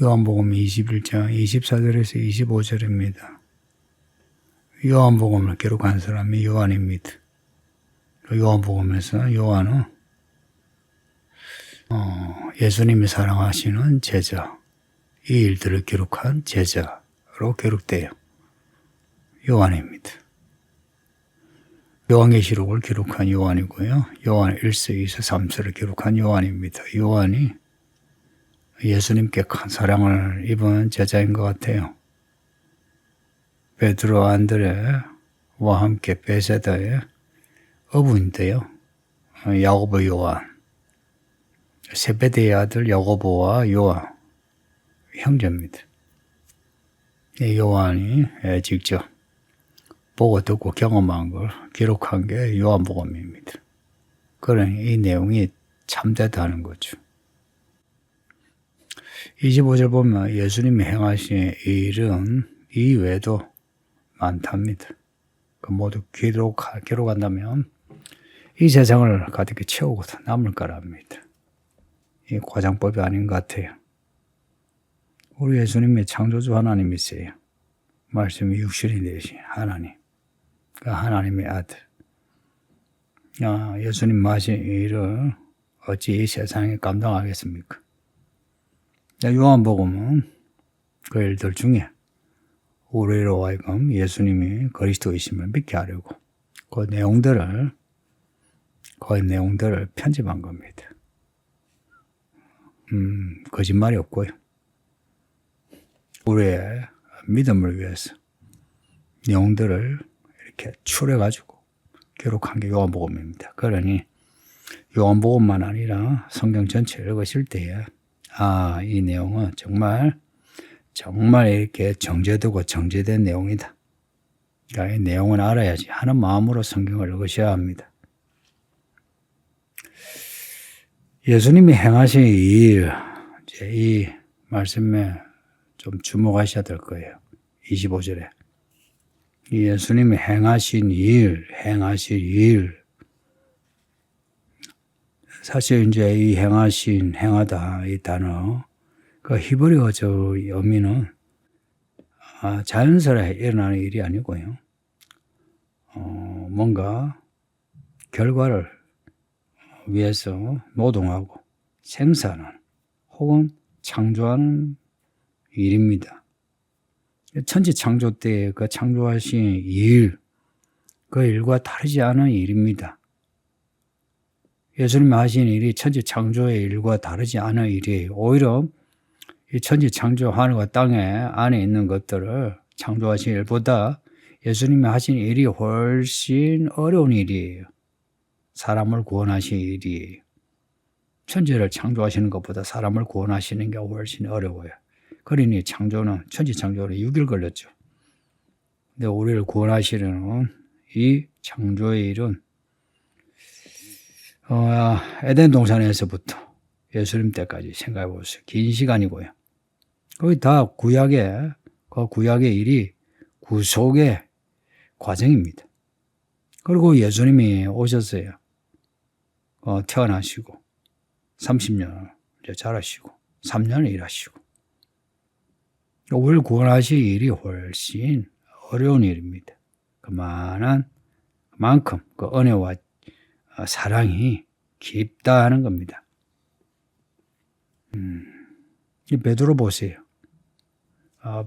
요한복음 21장 24절에서 25절입니다. 요한복음을 기록한 사람이 요한입니다. 요한복음에서 요한은 예수님이 사랑하시는 제자, 이 일들을 기록한 제자로 기록돼요. 요한입니다. 요한계시록을 기록한 요한이고요. 요한 1서, 2서, 3서를 기록한 요한입니다. 요한이 예수님께 큰 사랑을 입은 제자인 것 같아요. 베드로, 안드레와 함께 베세다의 어부인데요. 야고보, 요한, 세베대의 아들 야고보와 요한, 형제입니다. 요한이 직접 보고 듣고 경험한 걸 기록한 게 요한복음입니다. 그러니 이 내용이 참되다는 거죠. 25절 보면 예수님이 행하신 일은 이 외에도 많답니다. 그 모두 기록한다면 이 세상을 가득히 채우고 남을 거랍니다. 이 과장법이 아닌 것 같아요. 우리 예수님이 창조주 하나님이세요. 말씀이 육신이 되신 하나님. 그 하나님의 아들. 예수님 하신 일을 어찌 이 세상에 감당하겠습니까? 요한복음은 그 일들 중에 우리로 하여금 예수님이 그리스도이심을 믿게 하려고 그 내용들을 편집한 겁니다. 거짓말이 없고요. 우리의 믿음을 위해서 내용들을 이렇게 추려가지고 기록한 게 요한복음입니다. 그러니 요한복음만 아니라 성경 전체를 읽으실 때에 이 내용은 정말 이렇게 정제되고 정제된 내용이다. 그러니까 이 내용은 알아야지 하는 마음으로 성경을 읽으셔야 합니다. 예수님이 행하신 일, 이제 이 말씀에 좀 주목하셔야 될 거예요. 25절에. 예수님이 행하신 일. 사실 이제 이 행하다 이 단어, 그 히브리어적 의미는 자연스레 일어나는 일이 아니고요. 뭔가 결과를 위해서 노동하고 생산하는 혹은 창조하는 일입니다. 천지 창조 때 그 창조하신 일, 그 일과 다르지 않은 일입니다. 예수님이 하신 일이 천지 창조의 일과 다르지 않은 일이에요. 오히려 이 천지 창조 하늘과 땅에 안에 있는 것들을 창조하신 일보다 예수님이 하신 일이 훨씬 어려운 일이에요. 사람을 구원하신 일이에요. 천지를 창조하시는 것보다 사람을 구원하시는 게 훨씬 어려워요. 그러니 천지 창조는 6일 걸렸죠. 근데 우리를 구원하시려는 이 창조의 일은 에덴 동산에서부터 예수님 때까지 생각해 보세요. 긴 시간이고요. 거기 다 구약의 일이 구속의 과정입니다. 그리고 예수님이 오셨어요. 태어나시고 30년 자라시고 3년을 일하시고 우리를 구원하실 일이 훨씬 어려운 일입니다. 그만큼 그 은혜와 사랑이 깊다 하는 겁니다. 이 베드로 보세요.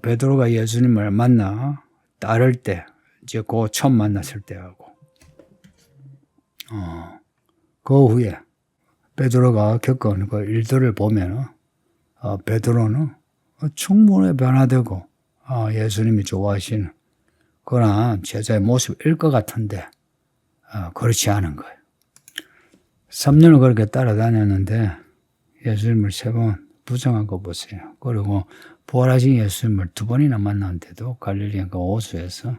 베드로가 예수님을 만나 따를 때, 이제 그 처음 만났을 때하고, 그 후에 베드로가 겪은 그 일들을 보면, 베드로는 충분히 변화되고, 예수님이 좋아하시는 그런 제자의 모습일 것 같은데, 그렇지 않은 거예요. 3년을 그렇게 따라다녔는데, 예수님을 3번 부정한 거 보세요. 그리고 부활하신 예수님을 2번이나 만났는데도 갈릴리 그 호수에서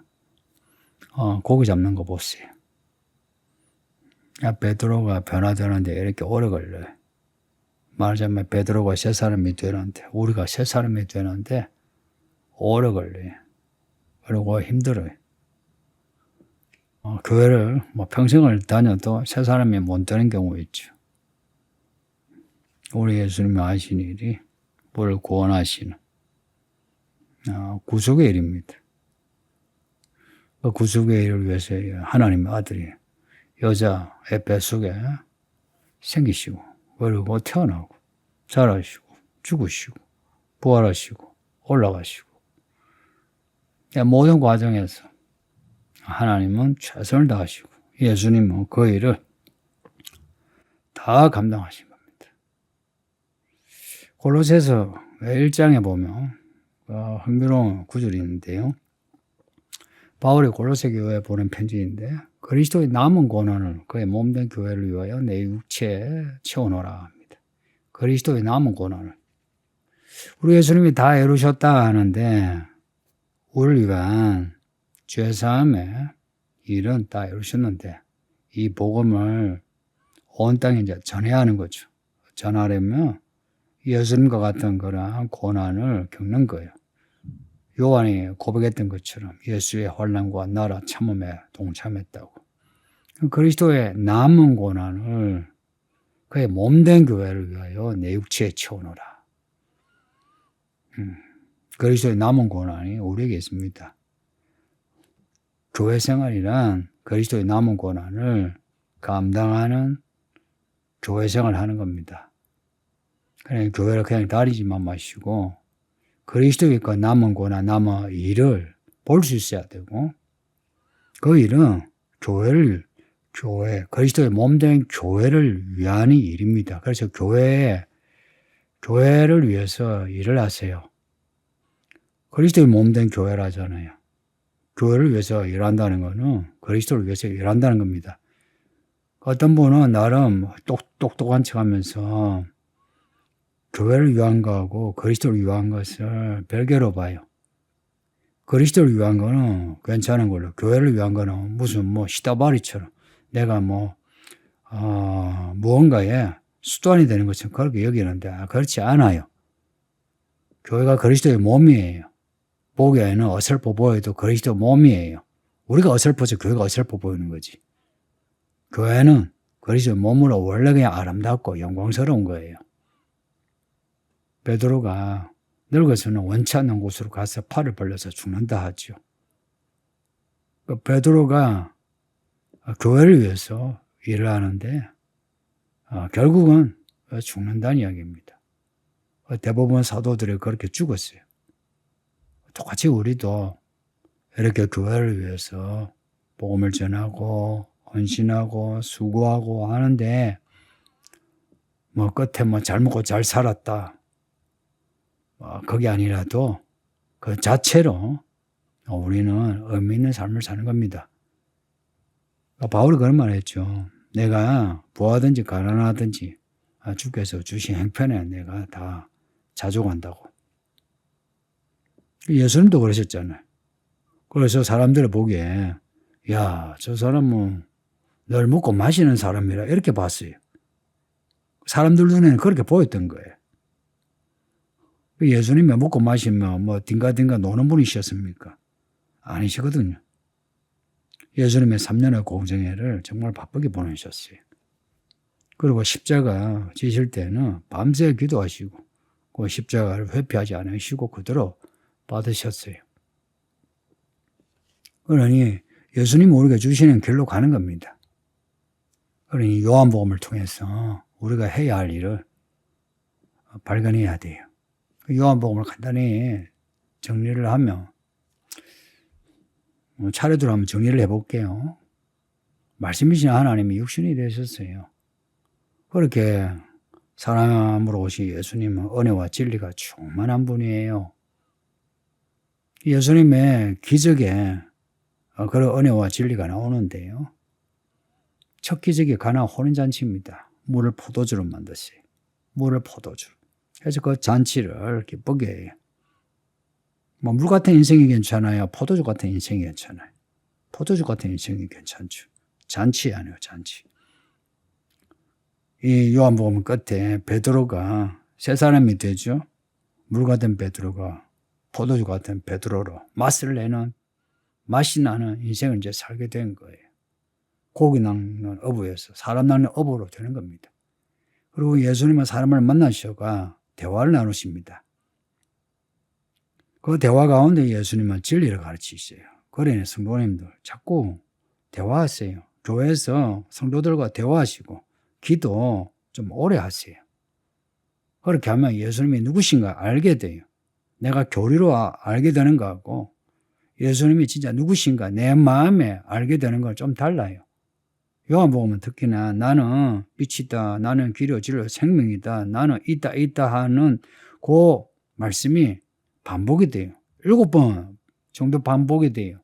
고기 잡는 거 보세요. 베드로가 변화되는데 이렇게 오래 걸려요. 말하자면 베드로가 새 사람이 되는데, 우리가 새 사람이 되는데 오래 걸려요. 그리고 힘들어요. 교회를 평생을 다녀도 새 사람이 못 되는 경우 있죠. 우리 예수님이 하신 일이 뭘 구원하시는 구속의 일입니다. 그 구속의 일을 위해서 하나님의 아들이 여자의 뱃속에 생기시고 그리고 태어나고 자라시고 죽으시고 부활하시고 올라가시고 모든 과정에서 하나님은 최선을 다하시고 예수님은 그 일을 다 감당하신 겁니다. 골로새서 1장에 보면 흥미로운 구절이 있는데요. 바울이 골로새 교회에 보낸 편지인데 그리스도의 남은 고난을 그의 몸된 교회를 위하여 내 육체에 채워놓으라 합니다. 그리스도의 남은 고난을 우리 예수님이 다 이루셨다 하는데 우리를 위한 죄사함의 일은 다 이루셨는데 이 복음을 온 땅에 이제 전해야 하는 거죠. 전하려면 예수님과 같은 그런 고난을 겪는 거예요. 요한이 고백했던 것처럼 예수의 환난과 나라 참음에 동참했다고. 그리스도의 남은 고난을 그의 몸된 교회를 위하여 내 육체에 채워놓으라. 그리스도의 남은 고난이 우리에게 있습니다. 교회 생활이란 그리스도의 남은 고난을 감당하는 교회 생활을 하는 겁니다. 그냥 교회를 그냥 다니지만 마시고 그리스도의 그 남은 고난, 남은 일을 볼 수 있어야 되고 그 일은 그리스도의 몸된 교회를 위한 일입니다. 그래서 교회를 위해서 일을 하세요. 그리스도의 몸된 교회라잖아요. 교회를 위해서 일한다는 것은 그리스도를 위해서 일한다는 겁니다. 어떤 분은 나름 똑똑한 척 하면서 교회를 위한 거하고 그리스도를 위한 것을 별개로 봐요. 그리스도를 위한 거는 괜찮은 걸로, 교회를 위한 거는 무슨 시다바리처럼 내가 무언가에 수단이 되는 것처럼 그렇게 여기는데 그렇지 않아요. 교회가 그리스도의 몸이에요. 보기에는 어설퍼 보여도 그리스도 몸이에요. 우리가 어설퍼서 교회가 어설퍼 보이는 거지. 교회는 그리스도의 몸으로 원래 그냥 아름답고 영광스러운 거예요. 베드로가 늙어서는 원치 않는 곳으로 가서 팔을 벌려서 죽는다 하죠. 베드로가 교회를 위해서 일을 하는데 결국은 죽는다는 이야기입니다. 대부분 사도들이 그렇게 죽었어요. 똑같이 우리도 이렇게 교회를 위해서 복음을 전하고 헌신하고 수고하고 하는데 끝에 잘 먹고 잘 살았다. 그게 아니라도 그 자체로 우리는 의미 있는 삶을 사는 겁니다. 바울이 그런 말 했죠. 내가 부하든지 가난하든지 주께서 주신 형편에 내가 다 자족한다고. 예수님도 그러셨잖아요. 그래서 사람들이 보기에 야, 저 사람은 늘 먹고 마시는 사람이라 이렇게 봤어요. 사람들 눈에는 그렇게 보였던 거예요. 예수님이 먹고 마시면 딩가딩가 노는 분이셨습니까? 아니시거든요. 예수님의 3년의 공생애를 정말 바쁘게 보내셨어요. 그리고 십자가 지실 때는 밤새 기도하시고 그 십자가를 회피하지 않으시고 그대로 받으셨어요. 그러니 예수님이 우리가 주시는 길로 가는 겁니다. 그러니 요한복음을 통해서 우리가 해야 할 일을 발견해야 돼요. 요한복음을 간단히 정리를 하면 차례대로 한번 정리를 해볼게요. 말씀이신 하나님이 육신이 되셨어요. 그렇게 사람으로 오신 예수님은 은혜와 진리가 충만한 분이에요. 예수님의 기적에 그런 은혜와 진리가 나오는데요. 첫 기적이 가나 혼인잔치입니다. 물을 포도주로 만드세요. 물을 포도주로. 그래서 그 잔치를 기쁘게 해요. 물 같은 인생이 괜찮아요? 포도주 같은 인생이 괜찮아요? 포도주 같은 인생이 괜찮죠. 잔치 아니에요, 잔치. 이 요한복음 끝에 베드로가 세 사람이 되죠. 물 같은 베드로가 포도주 같은 베드로로 맛을 내는, 맛이 나는 인생을 이제 살게 된 거예요. 고기 낚는 어부에서 사람 낚는 어부로 되는 겁니다. 그리고 예수님은 사람을 만나셔가 대화를 나누십니다. 그 대화 가운데 예수님은 진리를 가르치시죠. 그러니 성도님들 자꾸 대화하세요. 교회에서 성도들과 대화하시고 기도 좀 오래 하세요. 그렇게 하면 예수님이 누구신가 알게 돼요. 내가 교리로 알게 되는 거하고 예수님이 진짜 누구신가 내 마음에 알게 되는 건 좀 달라요. 요한복음은 특히나 나는 빛이다, 나는 길이요 진리요 생명이다, 나는 있다 하는 그 말씀이 반복이 돼요. 7번 정도 반복이 돼요.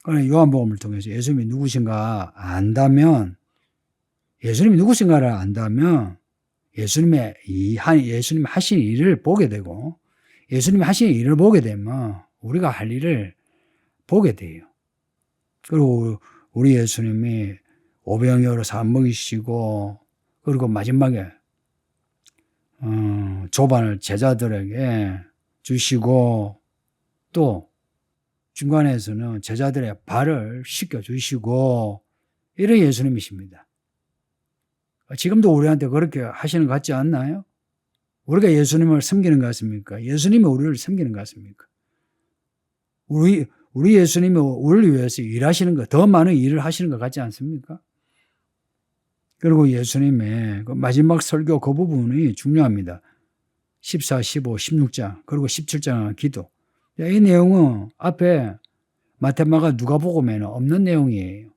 그러나 요한복음을 통해서 예수님이 누구신가 안다면, 예수님이 누구신가를 안다면 예수님이 하신 일을 보게 되고, 예수님이 하신 일을 보게 되면 우리가 할 일을 보게 돼요. 그리고 우리 예수님이 오병이어로 사람 먹이시고, 그리고 마지막에 조반을 제자들에게 주시고, 또 중간에서는 제자들의 발을 씻겨주시고, 이런 예수님이십니다. 지금도 우리한테 그렇게 하시는 것 같지 않나요? 우리가 예수님을 섬기는 것 같습니까? 예수님이 우리를 섬기는 것 같습니까? 우리 예수님이 우리를 위해서 일하시는 것, 더 많은 일을 하시는 것 같지 않습니까? 그리고 예수님의 그 마지막 설교 그 부분이 중요합니다. 14, 15, 16장, 그리고 17장 기도. 이 내용은 앞에 마태, 마가, 누가복음에는 없는 내용이에요.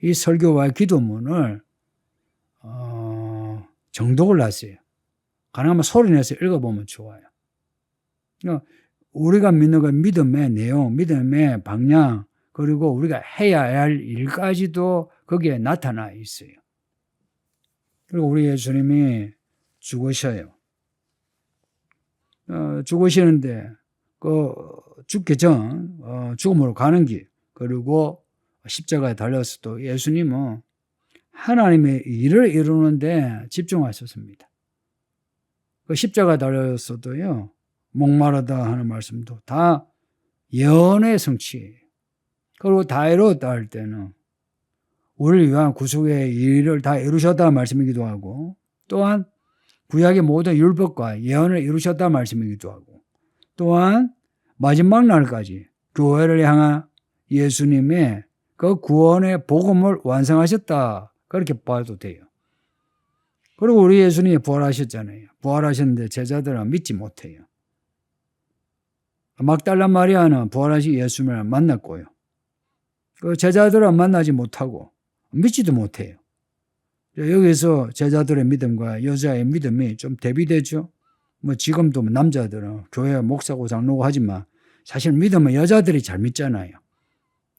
이 설교와 기도문을 정독을 놨어요. 가능하면 소리내서 읽어보면 좋아요. 우리가 믿는 그 믿음의 내용, 믿음의 방향, 그리고 우리가 해야 할 일까지도 거기에 나타나 있어요. 그리고 우리 예수님이 죽으셔요. 죽으시는데 죽기 전 죽음으로 가는 길, 그리고 십자가에 달려서 또 예수님은 하나님의 일을 이루는데 집중하셨습니다. 그 십자가에 달려서도요, 목마르다 하는 말씀도 다 예언의 성취예요. 그리고 다 이루었다 할 때는 우리를 위한 구속의 일을 다 이루셨다는 말씀이기도 하고, 또한 구약의 모든 율법과 예언을 이루셨다는 말씀이기도 하고, 또한 마지막 날까지 교회를 향한 예수님의 그 구원의 복음을 완성하셨다, 그렇게 봐도 돼요. 그리고 우리 예수님이 부활하셨잖아요. 부활하셨는데 제자들은 믿지 못해요. 막달라 마리아는 부활하신 예수님을 만났고요. 그 제자들은 만나지 못하고 믿지도 못해요. 여기서 제자들의 믿음과 여자의 믿음이 좀 대비되죠. 지금도 남자들은 교회 목사고 장로고 하지만 사실 믿음은 여자들이 잘 믿잖아요.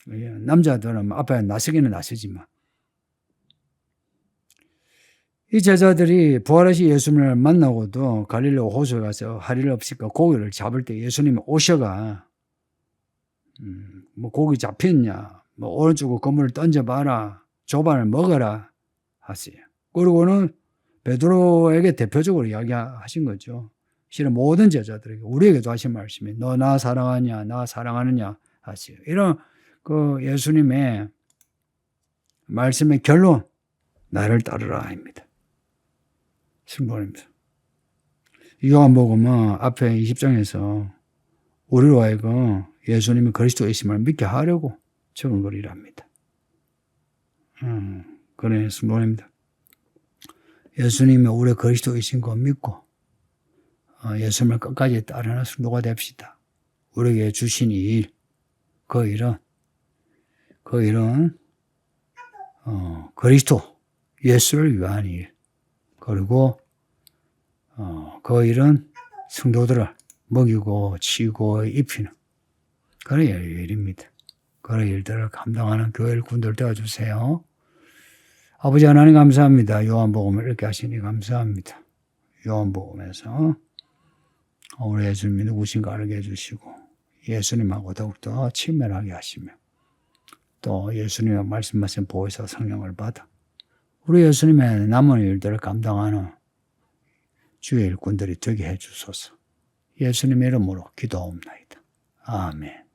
남자들은 앞에 나서기는 나서지만. 이 제자들이 부활하신 예수님을 만나고도 갈릴리 호수에 가서 할 일 없으니까 고기를 잡을 때 예수님이 오셔가 고기 잡혔냐, 오른쪽으로 그물을 던져봐라, 조반을 먹어라 하세요. 그리고는 베드로에게 대표적으로 이야기하신 거죠. 실은 모든 제자들에게, 우리에게도 하신 말씀이 너 나 사랑하냐, 나 사랑하느냐 하세요. 이런 그 예수님의 말씀의 결론, 나를 따르라입니다. 승부입니다. 요한복음은 앞에 20장에서 우리로 하여금 예수님이 그리스도이심을 믿게 하려고 적은 글이랍니다. 그래, 승부입니다. 예수님이 우리 그리스도이신 거 믿고 예수님을 끝까지 따르는 승도가 됩시다. 우리에게 주신 일, 그 일은 그리스도 예수를 위한 일, 그리고 그 일은 성도들을 먹이고 치고 입히는 그런 일입니다. 그런 일들을 감당하는 교회 일꾼들 되어주세요. 아버지 하나님 감사합니다. 요한복음을 이렇게 하시니 감사합니다. 요한복음에서 우리 예수님이 누구신가 알게 해주시고 예수님하고 더욱더 친밀하게 하시며 또 예수님의 말씀하신 보혜사 성령을 받아 우리 예수님의 남은 일들을 감당하는 주의 일꾼들이 되게 해주소서. 예수님의 이름으로 기도하옵나이다. 아멘.